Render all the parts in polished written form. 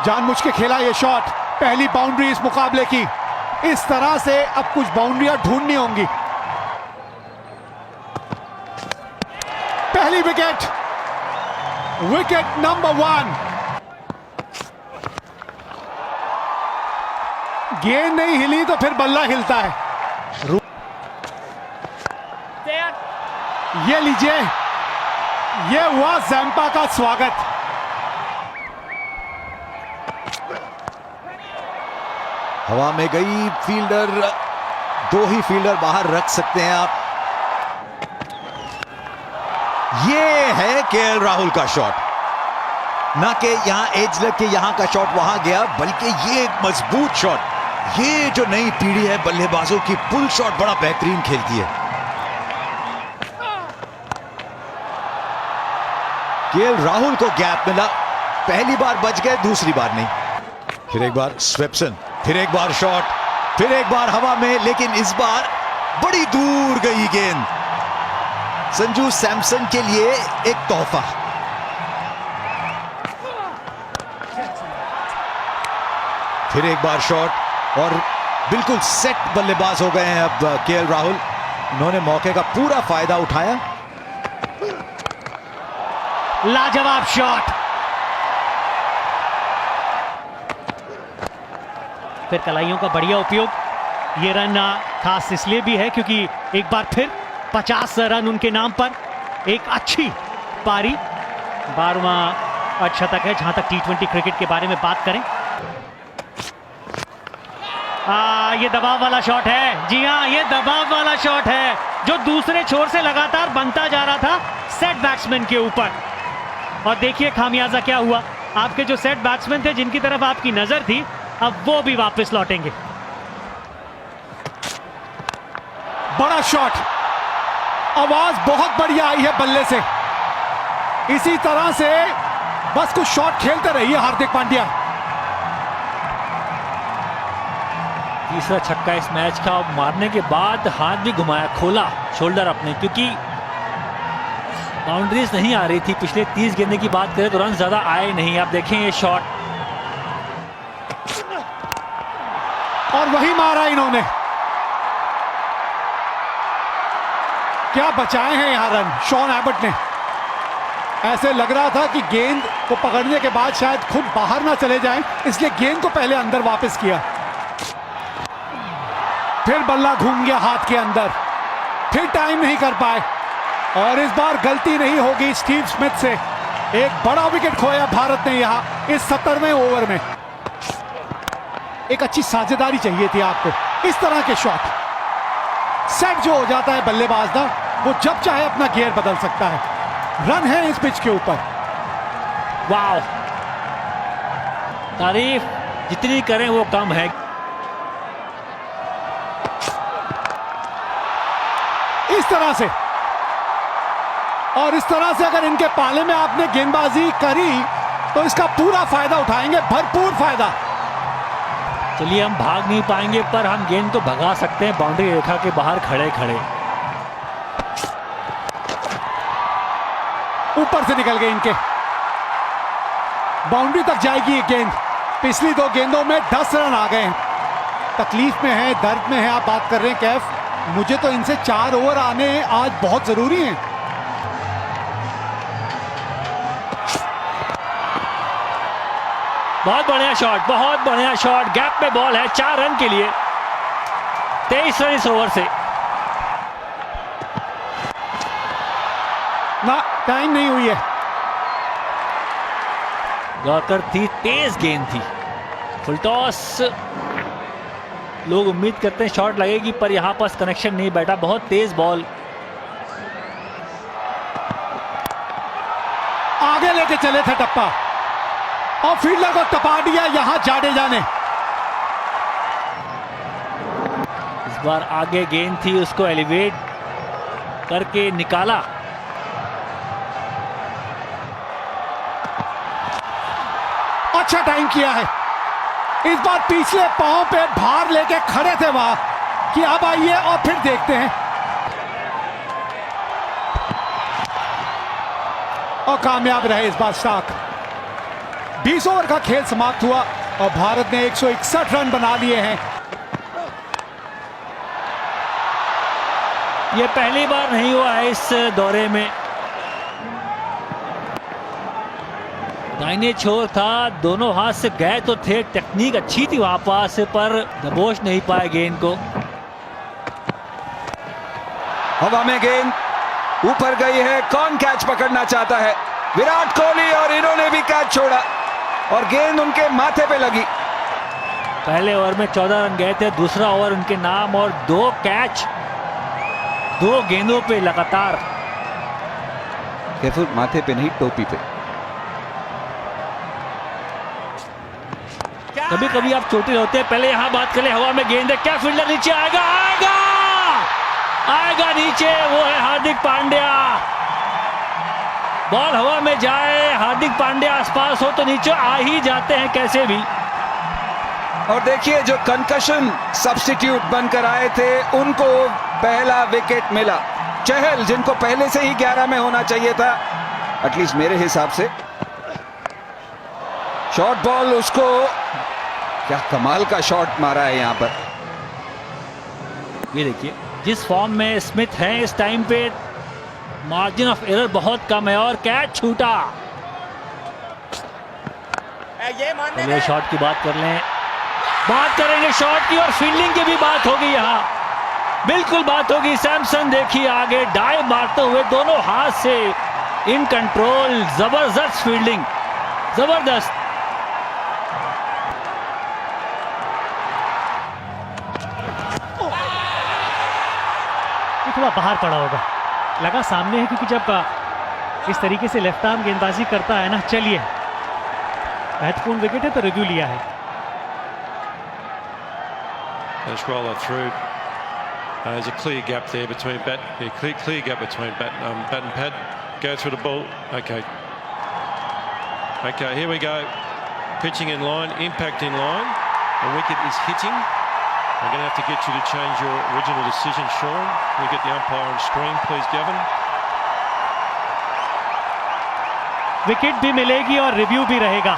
जानबूझ के खेला ये शॉट, पहली बाउंड्री इस मुकाबले की। इस तरह से अब कुछ बाउंड्रियां ढूंढनी होंगी। पहली विकेट, विकेट नंबर 1। गेंद नहीं हिली तो फिर बल्ला हिलता है। ये लीजिए, ये हुआ ज़ैम्पा का स्वागत। हवा में गई, फील्डर, 2 ही फील्डर बाहर रख सकते हैं आप। ये है केएल राहुल का शॉट, ना कि यहां एज लग के यहां का शॉट वहां गया, बल्कि ये एक मजबूत शॉट। ये जो नई पीढ़ी है बल्लेबाजों की, पुल शॉट बड़ा बेहतरीन खेलती है। केएल राहुल को गैप मिला, पहली बार बच गए, दूसरी बार नहीं। फिर एक बार स्वेप्सन, फिर एक बार शॉट, फिर एक बार हवा में, लेकिन इस बार बड़ी दूर गई गेंद। संजू सैमसन के लिए एक तोहफा। फिर एक बार शॉट और बिल्कुल सेट बल्लेबाज हो गए हैं अब केएल राहुल। उन्होंने मौके का पूरा फायदा उठाया। लाजवाब शॉट, फिर कलाइयों का बढ़िया उपयोग। ये रन खास इसलिए भी है क्योंकि एक बार फिर 50 रन उनके नाम पर। एक अच्छी पारी, 12वां अर्धशतक है जहां तक T20 क्रिकेट के बारे में बात करें। ये दबाव वाला शॉट है। जी हाँ, ये दबाव वाला शॉट है जो दूसरे छोर से लगातार बनता जा रहा था सेट बैट्समैन के ऊपर। और देखिए खामियाजा क्या हुआ। आपके जो सेट बैट्समैन थे जिनकी तरफ आपकी नजर थी, अब वो भी वापस लौटेंगे। बड़ा शॉट, आवाज बहुत बढ़िया आई है बल्ले से। इसी तरह से बस कुछ शॉट खेलते रहिए हार्दिक पांड्या। तीसरा छक्का इस मैच का। मारने के बाद हाथ भी घुमाया, खोला शोल्डर अपने, क्योंकि बाउंड्रीज नहीं आ रही थी। पिछले 30 गेंदे की बात करें तो रन ज्यादा आए नहीं। आप देखें ये शॉट, और वही मारा इन्होंने। क्या बचाए हैं यहां रन शॉन एबट ने। ऐसे लग रहा था कि गेंद को पकड़ने के बाद शायद खुद बाहर ना चले जाएं, इसलिए गेंद को पहले अंदर वापस किया। फिर बल्ला घूम गया हाथ के अंदर, फिर टाइम नहीं कर पाए। और इस बार गलती नहीं होगी स्टीव स्मिथ से। एक बड़ा विकेट खोया भारत ने यहां इस 17वें ओवर में। एक अच्छी साझेदारी चाहिए थी आपको। इस तरह के शॉट, सेट जो हो जाता है बल्लेबाज ना, वो जब चाहे अपना गियर बदल सकता है। रन है इस पिच के ऊपर। वाह, तारीफ जितनी करें वो कम है। इस तरह से, और इस तरह से अगर इनके पाले में आपने गेंदबाजी करी तो इसका पूरा फायदा उठाएंगे, भरपूर फायदा। चलिए, हम भाग नहीं पाएंगे पर हम गेंद तो भगा सकते हैं बाउंड्री रेखा के बाहर खड़े खड़े। ऊपर से निकल गए इनके, बाउंड्री तक जाएगी ये गेंद। पिछली 2 गेंदों में 10 रन आ गए हैं। तकलीफ में है, दर्द में है। आप बात कर रहे हैं कैफ, मुझे तो इनसे 4 ओवर आने आज बहुत जरूरी हैं। बहुत बढ़िया शॉट, बहुत बढ़िया शॉट। गैप में बॉल है 4 रन के लिए। 23 रन इस ओवर से। ना, टाइम नहीं हुई है। यॉर्कर थी, तेज गेंद थी, फुल टॉस। लोग उम्मीद करते हैं शॉट लगेगी पर यहां पर कनेक्शन नहीं बैठा। बहुत तेज बॉल, आगे लेके चले थे टप्पा और फील्डर को टपा दिया यहां जाडेजा ने। इस बार आगे गेंद थी, उसको एलिवेट करके निकाला। अच्छा टाइम किया है। इस बार पिछले पांव पे भार लेके खड़े थे वहां कि अब आइए और फिर देखते हैं। और कामयाब रहे इस बार स्टार्क। 20 ओवर का खेल समाप्त हुआ और भारत ने 161 रन बना लिए हैं। ये पहली बार नहीं हुआ है इस दौरे में। दाहिने छोर था, दोनों हाथ से गए तो थे, टेक्निक अच्छी थी वहां पास, पर दबोच नहीं पाए गेंद को। हवा में गेंद ऊपर गई है, कौन कैच पकड़ना चाहता है? विराट कोहली, और इन्होंने भी कैच छोड़ा और गेंद उनके माथे पे लगी। पहले ओवर में 14 रन गए थे, दूसरा ओवर उनके नाम और 2 कैच 2 गेंदों पे लगातार। केवल माथे पे नहीं, टोपी पे। कभी कभी आप चोटिल होते हैं। पहले यहां बात करें, हवा में गेंद है, क्या फील्डर नीचे आएगा? आएगा आएगा नीचे, वो है हार्दिक पांड्या। बॉल हवा में जाए, हार्दिक पांड्या आसपास हो तो नीचे आ ही जाते हैं कैसे भी। और देखिए, जो कंकशन सब्स्टिट्यूट बनकर आए थे उनको पहला विकेट मिला। चहल, जिनको पहले से ही 11 में होना चाहिए था, एटलीस्ट मेरे हिसाब से। शॉर्ट बॉल, उसको क्या कमाल का शॉट मारा है यहां पर। ये देखिए, जिस फॉर्म में स्मिथ है इस टाइम पे, मार्जिन ऑफ एरर बहुत कम है और कैच छूटा। चलिए शॉट की बात कर लें, बात करेंगे शॉट की, और फील्डिंग की भी बात होगी यहाँ, बिल्कुल बात होगी। सैमसन देखिए आगे डाइव मारते हुए, दोनों हाथ से इन कंट्रोल, जबरदस्त फील्डिंग, जबरदस्त। थोड़ा बाहर पड़ा होगा, लगा सामने है, क्योंकि जब इस तरीके से लेफ्ट आर्म गेंदबाजी करता है ना। चलिए, महत्वपूर्ण विकेट है तो रिव्यू लिया है। Let's roll it through. There's a clear gap there between clear gap between bat and pad. Go through the ball. Okay, here we go. Pitching in line, impact in line. The wicket is hitting. I'm going to have to get you to change your original decision, Sean. Can we get the umpire on screen, please, Gavin? Wicket भी मिलेगी और review भी रहेगा।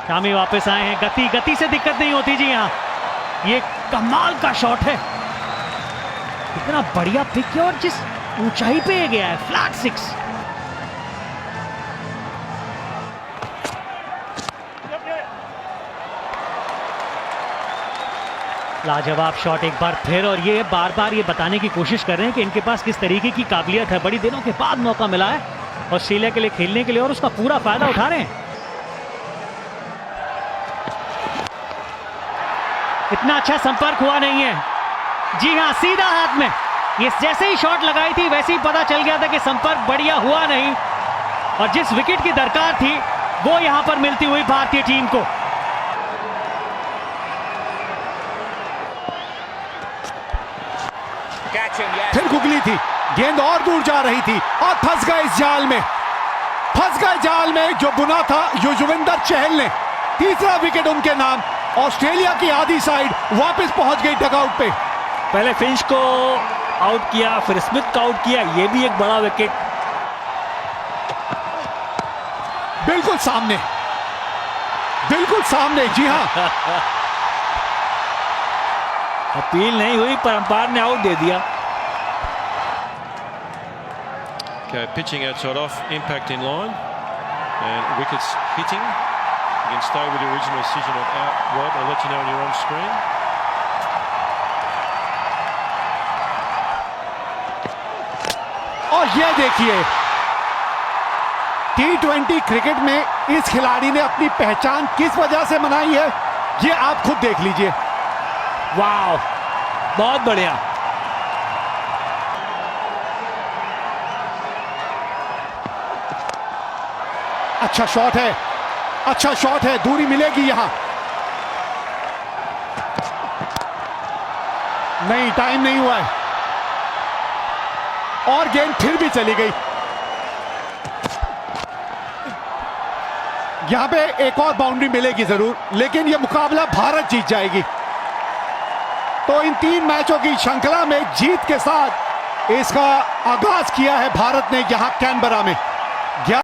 शामी वापस आए हैं, गति से दिक्कत नहीं होती जी यहाँ। ये कमाल का शॉट है, इतना बढ़िया पिक किया और जिस ऊंचाई पे ये गया है, फ्लैट 6। लाजवाब शॉट एक बार फिर, और ये बार बार ये बताने की कोशिश कर रहे हैं कि इनके पास किस तरीके की काबिलियत है। बड़ी दिनों के बाद मौका मिला है ऑस्ट्रेलिया के लिए खेलने के लिए, और उसका पूरा फायदा उठा रहे हैं। इतना अच्छा संपर्क हुआ नहीं है जी हाँ, सीधा हाथ में। ये जैसे ही शॉट लगाई थी वैसे ही पता चल गया था कि संपर्क बढ़िया हुआ नहीं, और जिस विकेट की दरकार थी वो यहां पर मिलती हुई भारतीय टीम को। फिर गुगली थी, गेंद और दूर जा रही थी और फंस गए इस जाल में, फंस गए जाल में जो बुना था युजवेंद्र चहल ने। तीसरा विकेट उनके नाम। ऑस्ट्रेलिया की आधी साइड वापस पहुंच गई डगआउट पे। पहले फिंच को आउट किया, फिर स्मिथ को आउट किया, ये भी एक बड़ा विकेट। बिल्कुल सामने, बिल्कुल सामने, जी हाँ। अपील नहीं हुई पर अंपायर ने आउट दे दिया। Okay, pitching outside off, impact in line, and wickets hitting. You can stay with the original decision of out, Rod. I'll let you know when you're on screen. और ये देखिए, T20 cricket में इस खिलाड़ी ने अपनी पहचान किस वजह से बनाई है, ये आप खुद देख लीजिए। वाह, बहुत बढ़िया। अच्छा शॉट है, अच्छा शॉट है, दूरी मिलेगी यहां। नहीं, टाइम नहीं हुआ है और गेंद फिर भी चली गई। यहां पे एक और बाउंड्री मिलेगी जरूर, लेकिन यह मुकाबला भारत जीत जाएगी। तो इन 3 मैचों की श्रृंखला में जीत के साथ इसका आगाज किया है भारत ने यहां कैनबरा में। 11